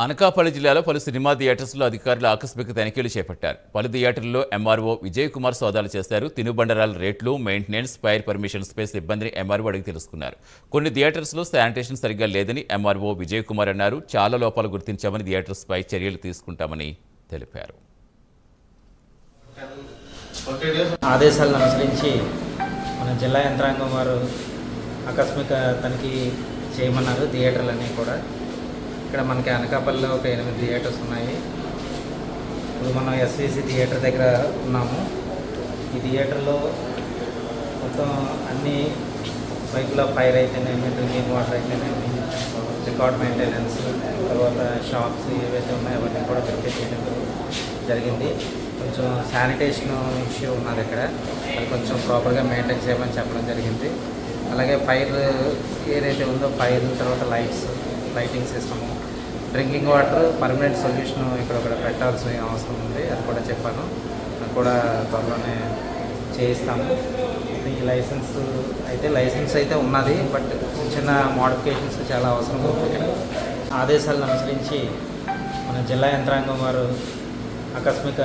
అనకాపల్లి జిల్లాలో పలు సినిమా థియేటర్స్లో అధికారులు ఆకస్మిక తనిఖీలు చేపట్టారు. పలు థియేటర్లలో ఎంఆర్ఓ విజయ్ కుమార్ సోదాలు చేశారు. తినుబండరాల రేట్లు, మెయింటెనెన్స్, ఫైర్ పర్మిషన్స్పై సిబ్బందిని ఎంఆర్ఓ అడిగి తెలుసుకున్నారు. కొన్ని థియేటర్స్లో శానిటేషన్ సరిగ్గా లేదని ఎంఆర్ఓ విజయ్ కుమార్ అన్నారు. చాలా లోపాలు గుర్తించామని థియేటర్స్పై చర్యలు తీసుకుంటామని తెలిపారు. ఆదేశాలను అనుసరించి మన జిల్లా యంత్రాంగం వారు ఆకస్మిక తనిఖీ చేయమన్నారు థియేటర్లన్నీ కూడా. ఇక్కడ మనకి అనకాపల్లిలో ఒక 8 థియేటర్స్ ఉన్నాయి. ఇప్పుడు మనం ఎస్విసి థియేటర్ దగ్గర ఉన్నాము. ఈ థియేటర్లో మొత్తం అన్ని వైపుల ఫైర్ అయితేనేమి, డ్రింకింగ్ వాటర్ అయితేనేమి, రికార్డ్ మెయింటెనెన్స్, తర్వాత షాప్స్ ఏవైతే ఉన్నాయో అవన్నీ కూడా వెరిఫై చేయడం జరిగింది. కొంచెం శానిటేషన్ ఇష్యూ ఉన్నది ఇక్కడ, అది కొంచెం ప్రాపర్గా మెయింటైన్ చేయమని చెప్పడం జరిగింది. అలాగే ఫైర్ ఏదైతే ఉందో ఫైర్, తర్వాత lighting system, drinking water permanent solution ఇక్కడ పెట్టాల్సిన అవసరం ఉంది. అది కూడా చెప్పాను, అది కూడా త్వరలోనే చేయిస్తాము. ఈ లైసెన్స్ అయితే ఉన్నది, బట్ చిన్న మోడిఫికేషన్స్ చాలా అవసరం ఉంది. ఆదేశాలను అనుసరించి మన జిల్లా యంత్రాంగం వారు ఆకస్మిక